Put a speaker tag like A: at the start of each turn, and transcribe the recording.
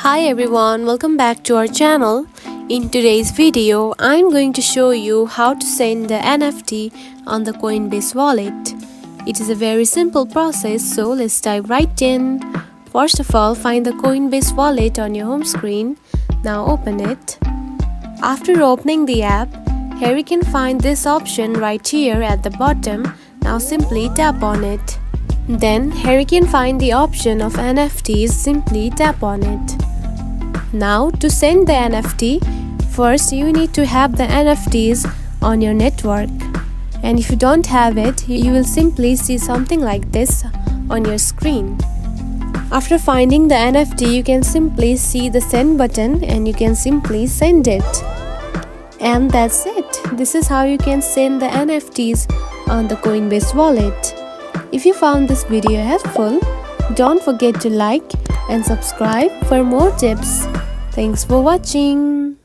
A: Hi everyone, welcome back to our channel. In today's video, I'm going to show you how to send the NFT on the Coinbase wallet. It is a very simple process, so let's dive right in. First of all, find the Coinbase wallet on your home screen. Now open it. After opening the app, here you can find this option right here at the bottom. Now simply tap on it. Then here you can find the option of NFTs, simply tap on it. Now to send the NFT, first you need to have the NFTs on your network. And if you don't have it, you will simply see something like this on your screen. After finding the NFT, you can simply see the send button and you can simply send it. And that's it. This is how you can send the NFTs on the Coinbase wallet. If you found this video helpful, don't forget to like and subscribe for more tips. Thanks for watching.